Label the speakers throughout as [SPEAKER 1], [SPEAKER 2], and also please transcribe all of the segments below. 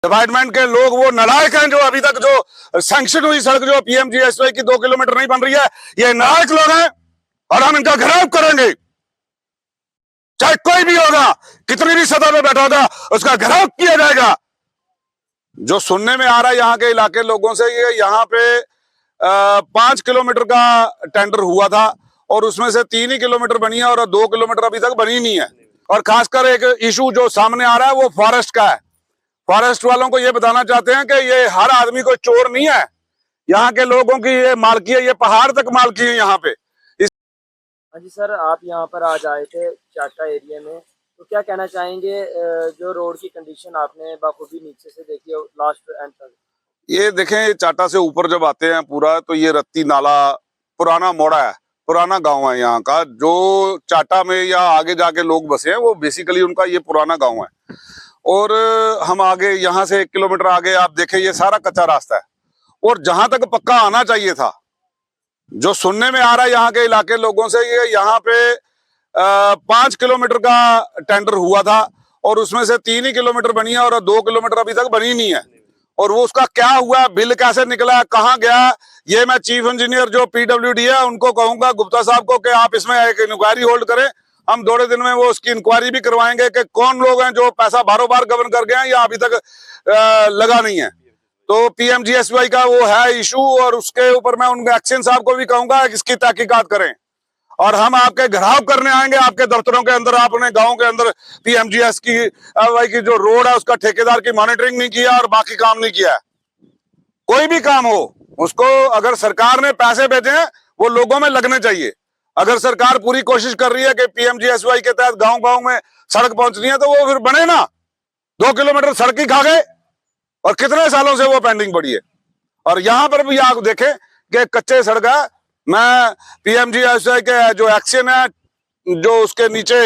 [SPEAKER 1] Department के लोग वो नालायक हैं जो अभी तक जो सैंक्शन हुई सड़क जो पीएमजीएसवाई की 2 किलोमीटर नहीं बन रही है, ये नालायक लोग हैं और हम इनका घेराव करेंगे। चाहे कोई भी होगा, कितनी भी सतह पे बैठा होगा, उसका घेराव किया जाएगा। जो सुनने में आ रहा है यहाँ के इलाके लोगों से, ये यहाँ पे 5 किलोमीटर का टेंडर हुआ था और उसमें से 3 ही किलोमीटर बनी है और 2 किलोमीटर अभी तक बनी नहीं है। और खासकर एक इशू जो सामने आ रहा है वो फॉरेस्ट का है। फॉरेस्ट वालों को ये बताना चाहते हैं कि ये हर आदमी कोई चोर नहीं है, यहाँ के लोगों की ये मालकी है, ये पहाड़ तक मालकी है यहाँ पे।
[SPEAKER 2] हाँ जी सर, आप यहाँ पर आज आए थे चाटा एरिया में, तो क्या कहना चाहेंगे? जो रोड की कंडीशन आपने बाखूबी नीचे से देखी है लास्ट एंड तक।
[SPEAKER 1] ये देखें, चाटा से ऊपर जब आते हैं पूरा, तो ये रत्ती नाला पुराना मोड़ा है, पुराना गांव है यहाँ का। जो चाटा में या आगे जाके लोग बसे हैं वो बेसिकली उनका ये पुराना गांव है। और हम आगे यहाँ से 1 किलोमीटर आगे आप देखें, ये सारा कच्चा रास्ता है और जहां तक पक्का आना चाहिए था, जो सुनने में आ रहा है यहाँ के इलाके लोगों से, ये यहाँ पे 5 किलोमीटर का टेंडर हुआ था और उसमें से 3 ही किलोमीटर बनी है और 2 किलोमीटर अभी तक बनी नहीं है। और वो उसका क्या हुआ, बिल कैसे निकला, कहाँ गया, ये मैं चीफ इंजीनियर जो पीडब्ल्यूडी है उनको कहूंगा, गुप्ता साहब को, कि आप इसमें एक इंक्वायरी होल्ड करें। हम थोड़े दिन में वो उसकी इंक्वायरी भी करवाएंगे कि कौन लोग हैं जो पैसा बारों बार गबन कर गए हैं या अभी तक लगा नहीं है। तो पीएमजीएसवाई का वो है इशू और उसके ऊपर मैं उनके एक्शन साहब को भी कहूंगा कि इसकी तहकीकात करें और हम आपके घेराव करने आएंगे आपके दफ्तरों के अंदर। आपने गांव के अंदर पीएमजीएस की जो रोड है उसका ठेकेदार की मॉनिटरिंग नहीं किया और बाकी काम नहीं किया है। कोई भी काम हो उसको, अगर सरकार ने पैसे भेजे हैं वो लोगों में लगने चाहिए। अगर सरकार पूरी कोशिश कर रही है कि पीएमजीएसवाई के तहत गांव गांव में सड़क पहुंचनी है तो वो फिर बने ना। 2 किलोमीटर सड़क ही खा गए और कितने सालों से वो पेंडिंग पड़ी है। और यहां पर भी आप देखें कि कच्चे सड़क है। मैं पीएमजीएसवाई के जो एक्शन है, जो उसके नीचे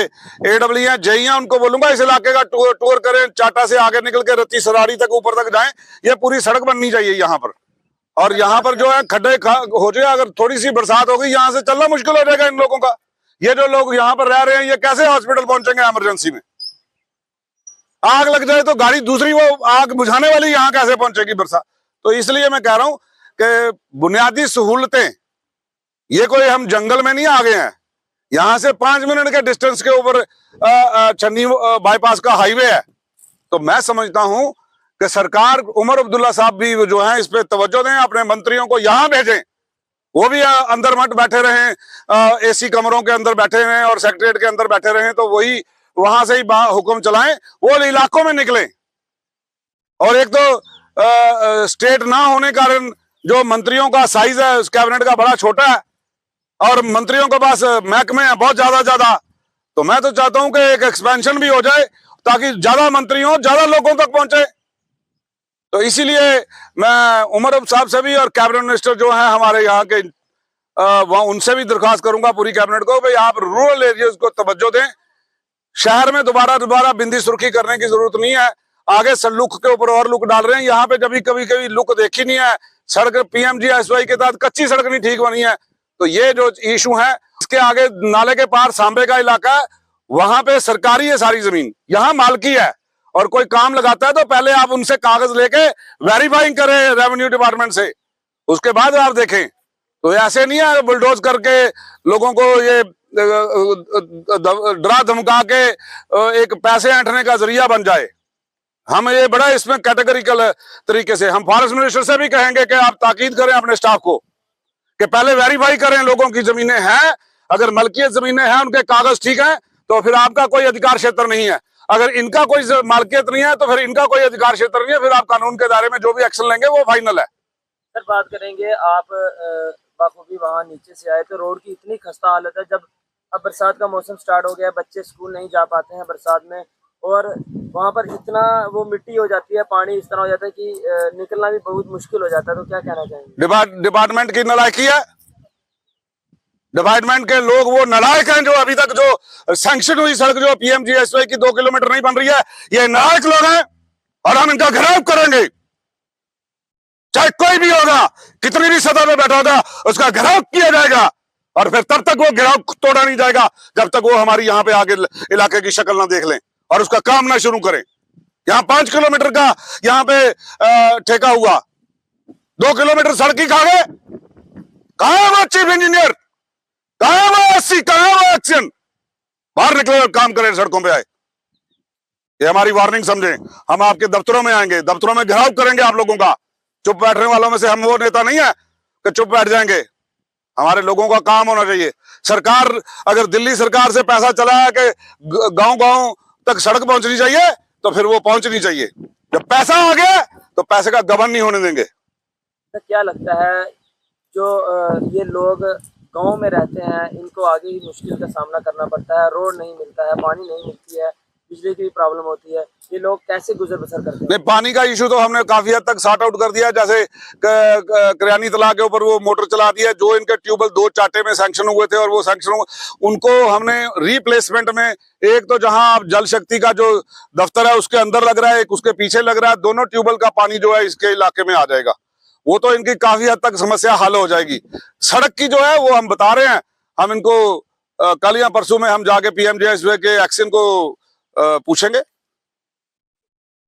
[SPEAKER 1] एडब्ल्यू है, जेई है, उनको बोलूंगा इस इलाके का टूर करें, चाटा से आगे निकल के रत्ती सरारी तक ऊपर तक जाएं। ये पूरी सड़क बननी चाहिए यहाँ पर। और यहाँ पर जो है खड्डे हो जाए, अगर थोड़ी सी बरसात होगी यहाँ से चलना मुश्किल हो जाएगा इन लोगों का। ये जो लोग यहाँ पर रह रहे हैं ये कैसे हॉस्पिटल पहुंचेंगे इमरजेंसी में? आग लग जाए तो गाड़ी दूसरी वो आग बुझाने वाली यहाँ कैसे पहुंचेगी बरसात? तो इसलिए मैं कह रहा हूं कि बुनियादी सहूलतें, ये कोई हम जंगल में नहीं आ गए हैं। यहां से 5 मिनट के डिस्टेंस के ऊपर छन्नी बाईपास का हाईवे है। तो मैं समझता हूं कि सरकार, उमर अब्दुल्ला साहब भी जो हैं इस पे तवज्जो दें, अपने मंत्रियों को यहां भेजें, वो भी अंदर मत बैठे रहें, एसी कमरों के अंदर बैठे रहें और सेक्रेटरीट के अंदर बैठे रहें, तो वही वहां से ही हुक्म चलाएं, वो इलाकों में निकलें। और एक तो स्टेट ना होने के कारण जो मंत्रियों का साइज है उस कैबिनेट का बड़ा छोटा है और मंत्रियों के पास महकमे हैं बहुत ज्यादा। तो मैं तो चाहता हूं कि एक एक्सपेंशन भी हो जाए ताकि ज्यादा मंत्री हो, ज्यादा लोगों तक पहुंचे। तो इसीलिए मैं उमर साहब से भी और कैबिनेट मिनिस्टर जो है हमारे यहाँ के, वहां उनसे भी दरखास्त करूंगा पूरी कैबिनेट को, भाई आप रूरल एरियाज को तवज्जो दें। शहर में दोबारा बिंदी सुर्खी करने की जरूरत नहीं है। आगे से लुक के ऊपर और लुक डाल रहे हैं। यहाँ पे कभी लुक देखी नहीं है। सड़क पीएमजीएसवाई के तहत कच्ची सड़क नहीं ठीक बनी है। तो ये जो इशू है, इसके आगे नाले के पार सांबे का इलाका है, वहां पे सरकारी है सारी जमीन, यहाँ मालकी है। और कोई काम लगाता है तो पहले आप उनसे कागज लेके वेरीफाइंग करें रेवेन्यू डिपार्टमेंट से, उसके बाद आप देखें। तो ऐसे नहीं है बुलडोज करके लोगों को ये डरा धमका के एक पैसे ऐंठने का जरिया बन जाए। हम ये बड़ा इसमें कैटेगरिकल तरीके से हम फॉरेस्ट मिनिस्टर से भी कहेंगे कि आप ताकीद करें अपने स्टाफ को कि पहले वेरीफाई करें लोगों की जमीनें हैं। अगर मलकियत जमीनें हैं, उनके कागज ठीक हैं, तो फिर आपका कोई अधिकार क्षेत्र नहीं है। अगर इनका कोई मालकियत नहीं है तो फिर इनका कोई अधिकार क्षेत्र नहीं है। फिर आप कानून के दायरे में जो भी एक्शन लेंगे वो फाइनल है।
[SPEAKER 2] सर बात करेंगे, आप बाखूबी वहाँ नीचे से आए तो रोड की इतनी खस्ता हालत है। जब अब बरसात का मौसम स्टार्ट हो गया, बच्चे स्कूल नहीं जा पाते हैं बरसात में, और वहाँ पर इतना वो मिट्टी हो जाती है, पानी इस तरह हो जाता है कि निकलना भी बहुत मुश्किल हो जाता है। तो क्या कहना चाहेंगे?
[SPEAKER 1] डिपार्टमेंट की नालायकी है। डिपार्टमेंट के लोग वो नालायक हैं जो अभी तक जो सैंक्शन हुई सड़क जो पीएमजीएसवाई की 2 किलोमीटर नहीं बन रही है, ये नालायक लोग हैं और हम इनका घेराव करेंगे। चाहे कोई भी होगा, कितनी भी सतह पे बैठा होगा, उसका घेराव किया जाएगा। और फिर तब तक वो घेराव तोड़ा नहीं जाएगा जब तक वो हमारी यहाँ पे आगे इलाके की शक्ल ना देख लें और उसका काम ना शुरू करें। यहाँ 5 किलोमीटर का यहाँ पे ठेका हुआ, 2 किलोमीटर सड़क ही खा गए। कहाँ है वो चीफ इंजीनियर, कहाँ है वो एससी, कहाँ है वो एक्शन? बाहर निकले और काम करें, सड़कों पे आए। ये हमारी वार्निंग समझें। हम आपके दफ्तरों में आएंगे, दफ्तरों में घेराव करेंगे आप लोगों का। चुप बैठने वालों में से हम वो नेता नहीं है कि चुप बैठ जाएंगे। हमारे लोगों का काम होना चाहिए। सरकार, अगर दिल्ली सरकार से पैसा चला है कि गांव गांव तक सड़क पहुंचनी चाहिए, तो फिर वो पहुंचनी चाहिए। जब पैसा आ गया तो पैसे का गबन नहीं होने देंगे।
[SPEAKER 2] तो क्या लगता है जो ये लोग गांव में रहते हैं, इनको आगे ही मुश्किल का सामना करना पड़ता है, रोड नहीं मिलता है, पानी नहीं मिलती है, बिजली की भी प्रॉब्लम होती है, ये लोग कैसे गुजर बसर करते हैं?
[SPEAKER 1] नहीं, पानी का इशू तो हमने काफी हद तक सॉर्ट आउट कर दिया। जैसे करियानी तलाब के ऊपर वो मोटर चला दिया, जो इनके ट्यूबवेल 2 चाटे में सैंक्शन हुए थे और वो सैंक्शन उनको हमने रिप्लेसमेंट में, एक तो जहां आप जल शक्ति का जो दफ्तर है उसके अंदर लग रहा है, एक उसके पीछे लग रहा है, दोनों ट्यूबवेल का पानी जो है इसके इलाके में आ जाएगा। वो तो इनकी काफी हद तक समस्या हल हो जाएगी। सड़क की जो है वो हम बता रहे हैं, हम इनको कल या परसों में हम जाके PMJSY के एक्शन को पूछेंगे।